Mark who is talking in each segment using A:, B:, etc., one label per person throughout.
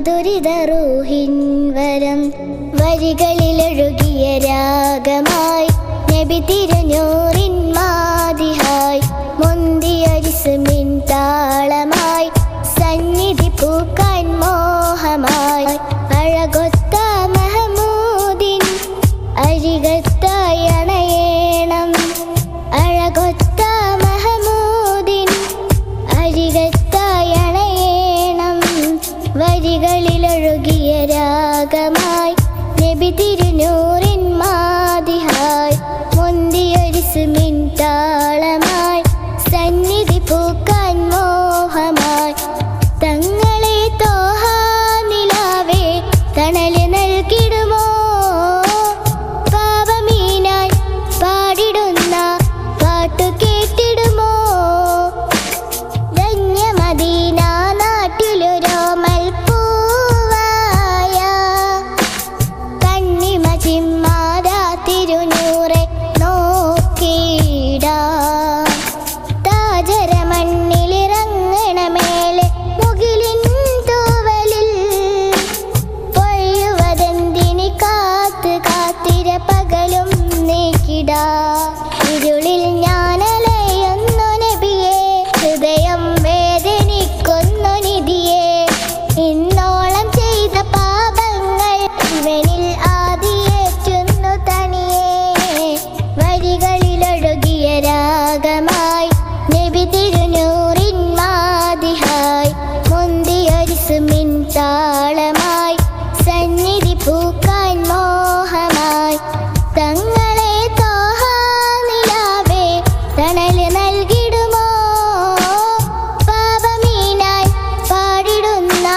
A: മധുരിത റൂഹിൻ വരം വരികളിലൊഴുകിയ രാഗമായി നബി തിരുനൂറിൻ മാദിഹായി മുന്തിയൊരിസ്മിൻ താളമായി സന്നിധി പൂക്കാൻ മോഹമായി അഴകൊത്ത മഹമൂദിൻ അരികത്തായി അണയേണം അഴകൊത്ത മഹമൂദിൻ അരികത്തായി അണയേണം വരികളിലൊഴുകിയ രാഗമായി നബി തിരുനൂറിൻ മാദിഹായി മുന്തിയൊരിസ്മിൻ താളമായി സന്നിധി പൂക്കാൻ മോഹമായി തങ്ങളെ തോഹ നിലാവേ തണല് നൽകിടുമോ പാപമീനായി പാടിടുന്ന പാട്ടു കേട്ടിടുമോ ധന്യമദീന നാട്ടിലൊരോമൽ പൂവായ കണ്ണിമ ചിമ്മാതാ തിരുനൂറെ നോക്കിടാ താജര മണ്ണിലിറങ്ങണമേലെ മുകിലിൻ തൂവലിൽ പൊഴിയുവതെന്തിനി കാത്ത് കാത്തിര പകലും നീക്കിടാ ഇരുളിൽ ഞാനലയുന്നു നബിയെ ഹൃദയം വേദനിക്കുന്നു നിധിയെ ഇന്നോളം ചെയ്ത പാപങ്ങൾ ഇവനിൽ ആദിയേറ്റുന്നു തനിയെ വരികളിലൊഴുകിയ രാഗമായി നബി തിരുനൂറിൻ മാദിഹായി മുന്തിയൊരിസ്മിൻ താളമായി സന്നിധി പൂക്കാൻ മോഹമായി തങ്ങളെ തോഹ നിലാവേ തണല് നൽകിടുമോ പാപമീനായി പാടിടുന്ന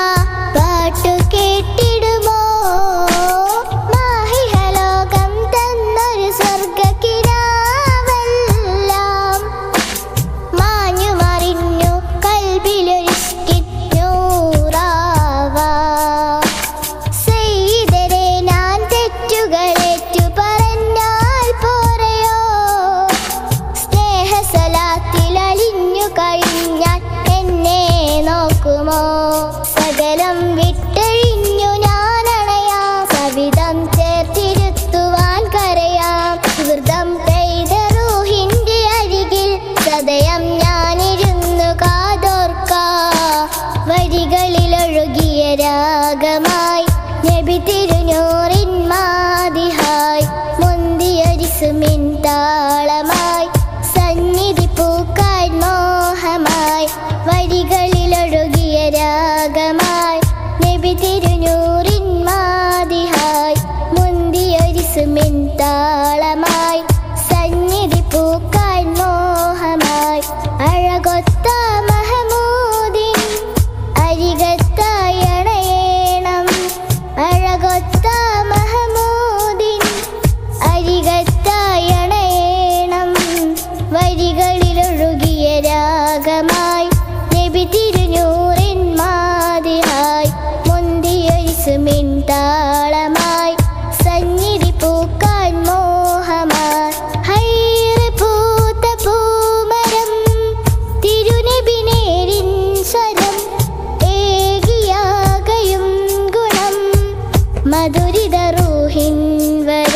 A: പാട്ടു കേട്ടിടുമോ മാഹിഹലോകം തന്നൊരു സ്വർഗക്കിനാവെല്ലാം മാഞ്ഞു മറിഞ്ഞു കൽബിലൊരിഷ്കിന്നൂറാവാ സയ്യിദരെ ഞാൻ തെറ്റുകളേറ്റു പറഞ്ഞാൽ പോരയോ സ്നേഹസലാത്തിൽ അലിഞ്ഞു കഴിഞ്ഞാൽ എന്നെ നോക്കുമോ സകലം വിട്ടഴിഞ്ഞു ഞാനണയാം സവിധം ചേർത്തിരുത്തുവാൻ കരയാം സുഹൃതം പെയ്ത റൂഹിന്റെ അരികിൽ സദയം ഞാനിരുന്നു കാതോർക്കാം വരികളിലൊഴുകിയ രാഗമായി നബി തിരുനൂറിൻ മാദിഹായി മുന്തിയൊരിസ്മിൻ താളമായി സന്നിധി പൂക്കാൻ മോഹമായി വരികളിലൊഴുകിയ രാഗമായി നബി തിരുനൂറിൻ മാദിഹായി മുന്തിയൊരിസ്മിൻ താളമായി സന്നിധി പൂക്കാൻ മോഹമായി അഴകൊത്ത മഹമൂദിൻ അരികത്തായി അണയേണം അഴകൊത്ത മഹമൂദിൻ അരികത്തായി അണയേണം വരികളിലൊഴുകിയ രാഗമായി നബി തിരുനൂറിൻ മാദിഹായി മുന്തിയൊരിസ്മിൻ താളമായി സന്നിധി പൂക്കാൻ മോഹമായി ഹൈറ് പൂത്ത പൂമരം തിരുനബിനേരിൻ സ്വരം ഏകിയാകയും ഗുണം മധുരിത റൂഹിൻ വരം